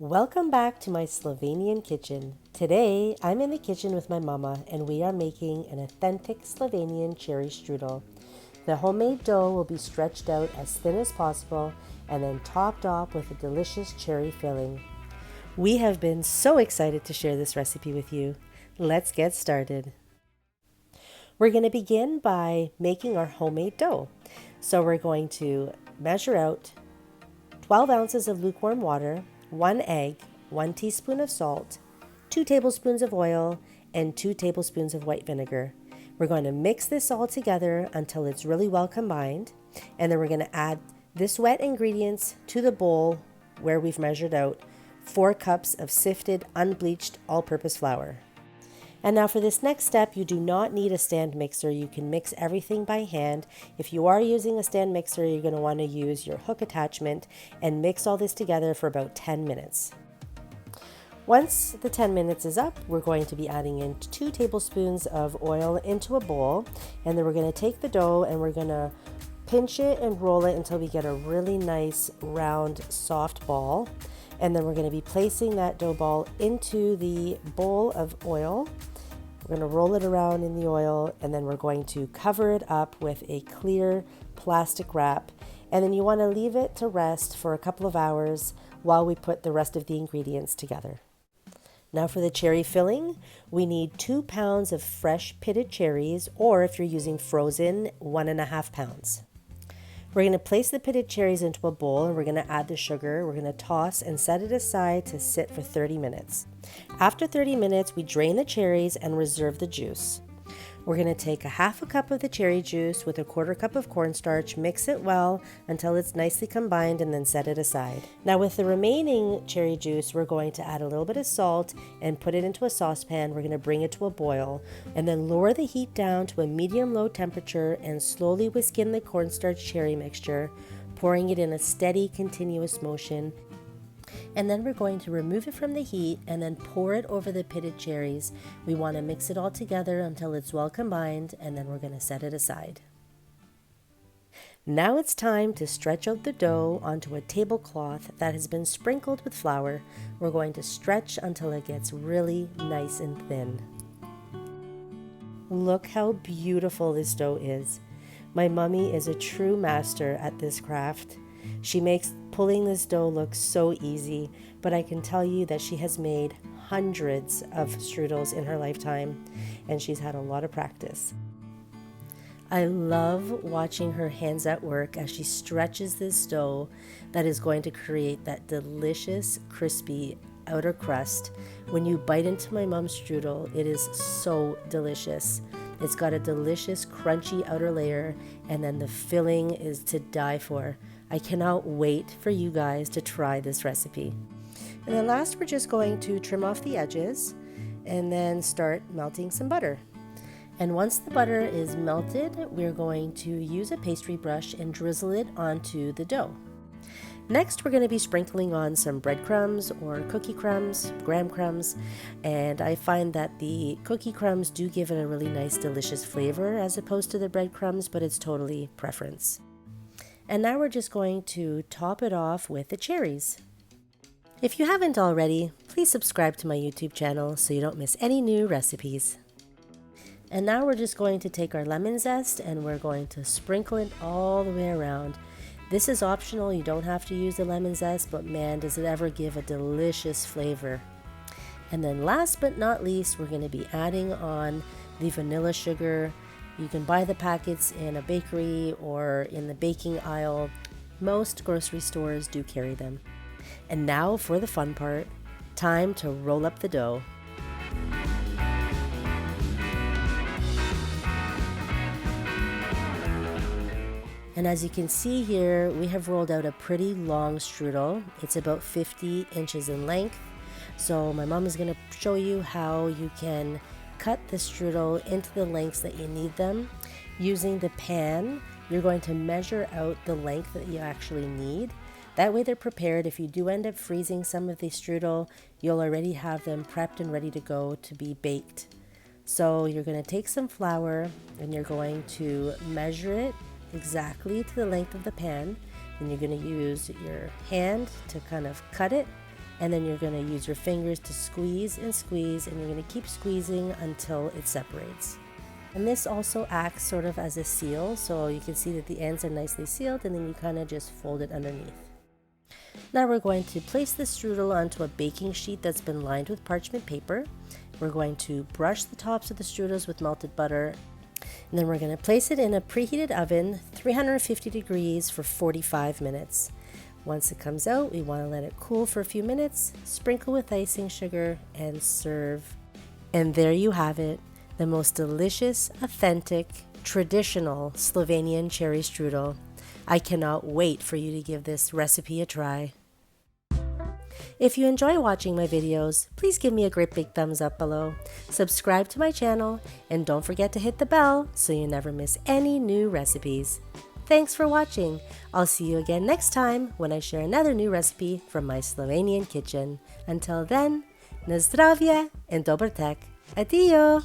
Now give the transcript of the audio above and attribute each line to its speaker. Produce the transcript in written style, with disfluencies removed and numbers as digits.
Speaker 1: Welcome back to my Slovenian kitchen. Today, I'm in the kitchen with my mama and we are making an authentic Slovenian cherry strudel. The homemade dough will be stretched out as thin as possible and then topped off with a delicious cherry filling. We have been so excited to share this recipe with you. Let's get started. We're going to begin by making our homemade dough. So we're going to measure out 12 ounces of lukewarm water, 1 egg, 1 teaspoon of salt, 2 tablespoons of oil, and 2 tablespoons of white vinegar. We're going to mix this all together until it's really well combined, and then we're going to add this wet ingredients to the bowl where we've measured out 4 cups of sifted, unbleached, all-purpose flour. And now for this next step, you do not need a stand mixer. You can mix everything by hand. If you are using a stand mixer, you're going to want to use your hook attachment and mix all this together for about 10 minutes. Once the 10 minutes is up, we're going to be adding in 2 tablespoons of oil into a bowl, and then we're going to take the dough and we're going to pinch it and roll it until we get a really nice round soft ball. And then we're going to be placing that dough ball into the bowl of oil. We're going to roll it around in the oil, and then we're going to cover it up with a clear plastic wrap. And then you want to leave it to rest for a couple of hours while we put the rest of the ingredients together. Now for the cherry filling, we need 2 pounds of fresh pitted cherries, or if you're using frozen, 1.5 pounds. We're going to place the pitted cherries into a bowl and we're going to add the sugar. We're going to toss and set it aside to sit for 30 minutes. After 30 minutes, we drain the cherries and reserve the juice. We're going to take a half a cup of the cherry juice with a 1/4 cup of cornstarch, mix it well until it's nicely combined, and then set it aside. Now with the remaining cherry juice, we're going to add a little bit of salt and put it into a saucepan. We're going to bring it to a boil and then lower the heat down to a medium-low temperature and slowly whisk in the cornstarch cherry mixture, pouring it in a steady, continuous motion. And then we're going to remove it from the heat and then pour it over the pitted cherries. We want to mix it all together until it's well combined, and then we're going to set it aside. Now it's time to stretch out the dough onto a tablecloth that has been sprinkled with flour. We're going to stretch until it gets really nice and thin. Look how beautiful this dough is. My mummy is a true master at this craft. She makes pulling this dough look so easy, but I can tell you that she has made hundreds of strudels in her lifetime, and she's had a lot of practice. I love watching her hands at work as she stretches this dough that is going to create that delicious, crispy outer crust. When you bite into my mom's strudel, it is so delicious. It's got a delicious, crunchy outer layer, and then the filling is to die for. I cannot wait for you guys to try this recipe. And then last, we're just going to trim off the edges and then start melting some butter. And once the butter is melted, we're going to use a pastry brush and drizzle it onto the dough. Next, we're going to be sprinkling on some breadcrumbs or cookie crumbs, graham crumbs, and I find that the cookie crumbs do give it a really nice, delicious flavor as opposed to the breadcrumbs, but it's totally preference. And now we're just going to top it off with the cherries. If you haven't already, please subscribe to my YouTube channel so you don't miss any new recipes. And now we're just going to take our lemon zest and we're going to sprinkle it all the way around. This is optional, you don't have to use the lemon zest, but man, does it ever give a delicious flavor. And then last but not least, we're going to be adding on the vanilla sugar. You can buy the packets in a bakery or in the baking aisle. Most grocery stores do carry them. And now for the fun part, time to roll up the dough. And as you can see here, we have rolled out a pretty long strudel. It's about 50 inches in length. So my mom is going to show you how you can cut the strudel into the lengths that you need them. Using the pan, you're going to measure out the length that you actually need. That way they're prepared. If you do end up freezing some of the strudel, you'll already have them prepped and ready to go to be baked. So you're going to take some flour and you're going to measure it exactly to the length of the pan. And you're going to use your hand to kind of cut it and then you're going to use your fingers to squeeze and squeeze, and you're going to keep squeezing until it separates. And this also acts sort of as a seal, so you can see that the ends are nicely sealed, and then you kind of just fold it underneath. Now we're going to place the strudel onto a baking sheet that's been lined with parchment paper. We're going to brush the tops of the strudels with melted butter, and then we're going to place it in a preheated oven, 350 degrees for 45 minutes. Once it comes out, we want to let it cool for a few minutes, sprinkle with icing sugar, and serve. And there you have it, the most delicious, authentic, traditional Slovenian cherry strudel. I cannot wait for you to give this recipe a try. If you enjoy watching my videos, please give me a great big thumbs up below, subscribe to my channel, and don't forget to hit the bell so you never miss any new recipes. Thanks for watching. I'll see you again next time when I share another new recipe from my Slovenian kitchen. Until then, na zdravje and dober tek. Adijo!